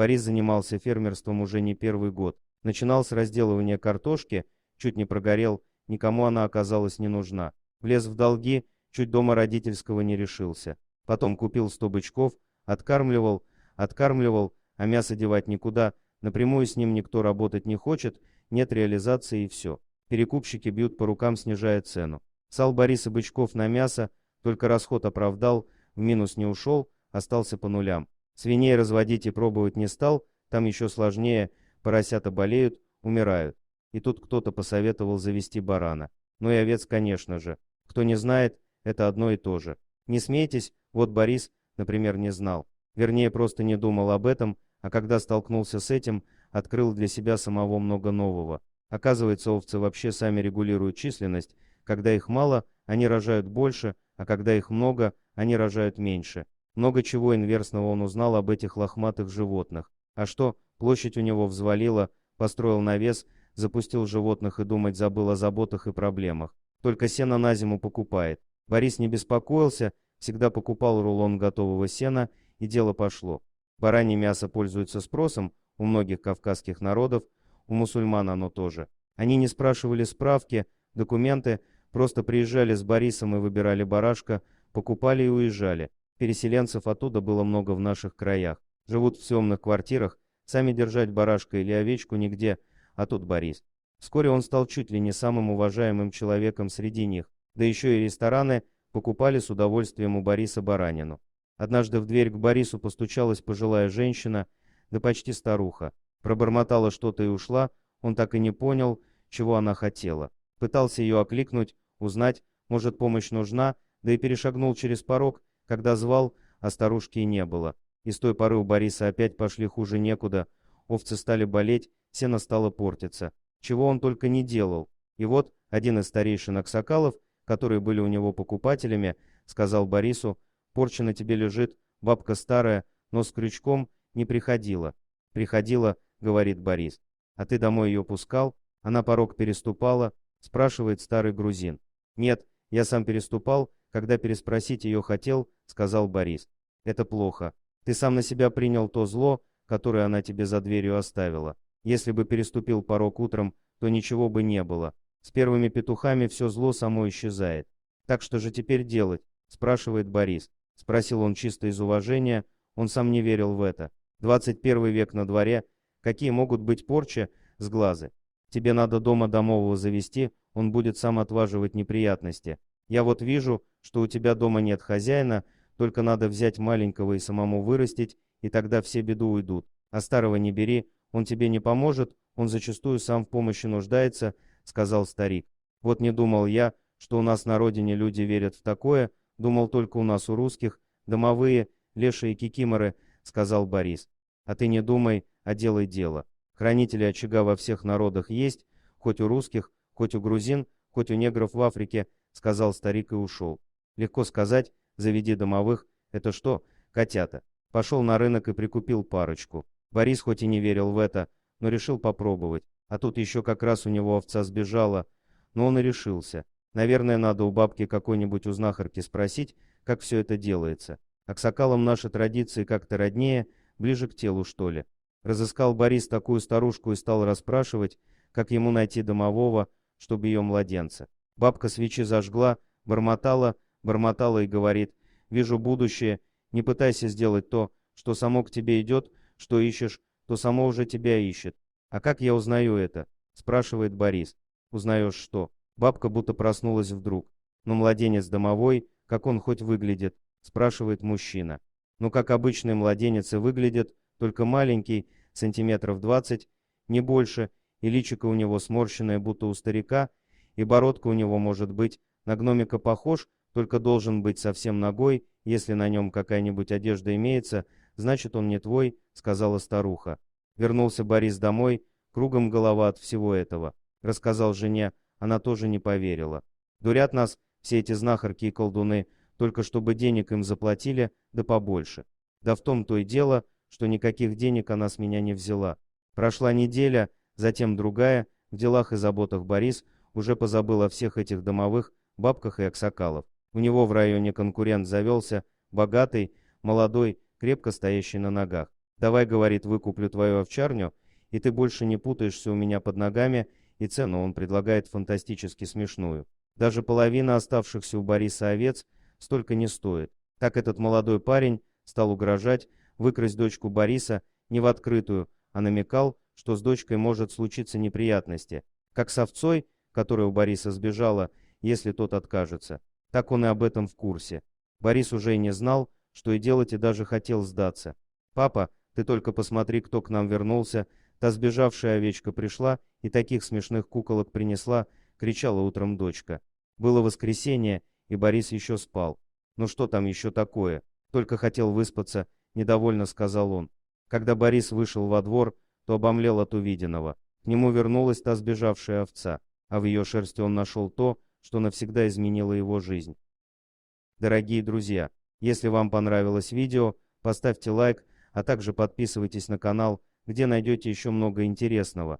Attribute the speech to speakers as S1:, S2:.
S1: Борис занимался фермерством уже не первый год. Начинал с разделывания картошки, чуть не прогорел, никому она оказалась не нужна. Влез в долги, чуть дома родительского не решился. Потом купил 100 бычков, откармливал, а мясо девать никуда, напрямую с ним никто работать не хочет, нет реализации и все. Перекупщики бьют по рукам, снижая цену. Сал Бориса бычков на мясо, только расход оправдал, в минус не ушел, остался по нулям. Свиней разводить и пробовать не стал, там еще сложнее, поросята болеют, умирают. И тут кто-то посоветовал завести барана. Ну и овец, конечно же. Кто не знает, это одно и то же. Не смейтесь, вот Борис, например, не знал. Вернее, просто не думал об этом, а когда столкнулся с этим, открыл для себя самого много нового. Оказывается, овцы вообще сами регулируют численность. Когда их мало, они рожают больше, а когда их много, они рожают меньше. Много чего инверсного он узнал об этих лохматых животных. А что, площадь у него взвалила, построил навес, запустил животных и думать забыл о заботах и проблемах. Только сено на зиму покупает. Борис не беспокоился, всегда покупал рулон готового сена, и дело пошло. Баранье мясо пользуется спросом у многих кавказских народов, у мусульман оно тоже. Они не спрашивали справки, документы, просто приезжали с Борисом и выбирали барашка, покупали и уезжали. Переселенцев оттуда было много в наших краях. Живут в съемных квартирах, сами держать барашка или овечку нигде, а тут Борис. Вскоре он стал чуть ли не самым уважаемым человеком среди них, да еще и рестораны покупали с удовольствием у Бориса баранину. Однажды в дверь к Борису постучалась пожилая женщина, да почти старуха. Пробормотала что-то и ушла, он так и не понял, чего она хотела. Пытался ее окликнуть, узнать, может, помощь нужна, да и перешагнул через порог, когда звал, а старушки и не было. И с той поры у Бориса опять пошли хуже некуда, овцы стали болеть, сено стало портиться. Чего он только не делал. И вот один из старейшин аксакалов, которые были у него покупателями, сказал Борису: «Порча на тебе лежит, бабка старая, но с крючком не приходила». «Приходила», — говорит Борис. «А ты домой ее пускал? Она порог переступала?» — спрашивает старый грузин. «Нет, я сам переступал, когда переспросить ее хотел», — сказал Борис. «Это плохо. Ты сам на себя принял то зло, которое она тебе за дверью оставила. Если бы переступил порог утром, то ничего бы не было. С первыми петухами все зло само исчезает. Так что же теперь делать?» — спрашивает Борис. Спросил он чисто из уважения, он сам не верил в это. 21 век на дворе, какие могут быть порчи с глазы? Тебе надо дома домового завести, он будет сам отваживать неприятности. Я вот вижу, что у тебя дома нет хозяина, только надо взять маленького и самому вырастить, и тогда все беды уйдут. А старого не бери, он тебе не поможет, он зачастую сам в помощи нуждается, сказал старик. Вот не думал я, что у нас на родине люди верят в такое, думал только у нас у русских, домовые, лешие и кикиморы, сказал Борис. А ты не думай, а делай дело. Хранители очага во всех народах есть, хоть у русских, хоть у грузин, хоть у негров в Африке, сказал старик и ушел. Легко сказать, заведи домовых, это что, котята. Пошел на рынок и прикупил парочку. Борис хоть и не верил в это, но решил попробовать. А тут еще как раз у него овца сбежала, но он и решился. Наверное, надо у бабки какой-нибудь у знахарки спросить, как все это делается. Аксакалам наши традиции как-то роднее, ближе к телу, что ли. Разыскал Борис такую старушку и стал расспрашивать, как ему найти домового, чтобы ее младенца. Бабка свечи зажгла, бормотала и говорит: «Вижу будущее, не пытайся сделать то, что само к тебе идет, что ищешь, то само уже тебя ищет». «А как я узнаю это?» — спрашивает Борис. «Узнаешь что?» Бабка будто проснулась вдруг. «Ну, младенец домовой, как он хоть выглядит?» — спрашивает мужчина. «Ну, как обычный младенец и выглядит, только маленький, сантиметров 20, не больше, и личико у него сморщенное, будто у старика, и бородка у него может быть, на гномика похож, только должен быть совсем нагой, если на нем какая-нибудь одежда имеется, значит он не твой», — сказала старуха. Вернулся Борис домой, кругом голова от всего этого. Рассказал жене, она тоже не поверила. Дурят нас все эти знахарки и колдуны, только чтобы денег им заплатили, да побольше. Да в том-то и дело, что никаких денег она с меня не взяла. Прошла неделя, затем другая, в делах и заботах Борис уже позабыл о всех этих домовых, бабках и аксакалов. У него в районе конкурент завелся, богатый, молодой, крепко стоящий на ногах. «Давай, — говорит, — выкуплю твою овчарню, и ты больше не путаешься у меня под ногами», и цену он предлагает фантастически смешную. Даже половина оставшихся у Бориса овец столько не стоит. Так этот молодой парень стал угрожать выкрасть дочку Бориса не в открытую, а намекал, что с дочкой может случиться неприятности. Как с овцой, которая у Бориса сбежала, если тот откажется. Так он и об этом в курсе. Борис уже и не знал, что и делать, и даже хотел сдаться. «Папа, ты только посмотри, кто к нам вернулся. Та сбежавшая овечка пришла и таких смешных куколок принесла», — кричала утром дочка. Было воскресенье, и Борис еще спал. «Ну что там еще такое? Только хотел выспаться», — недовольно сказал он. Когда Борис вышел во двор, то обомлел от увиденного. К нему вернулась та сбежавшая овца, а в ее шерсти он нашел то, что навсегда изменило его жизнь. Дорогие друзья, если вам понравилось видео, поставьте лайк, а также подписывайтесь на канал, где найдете еще много интересного.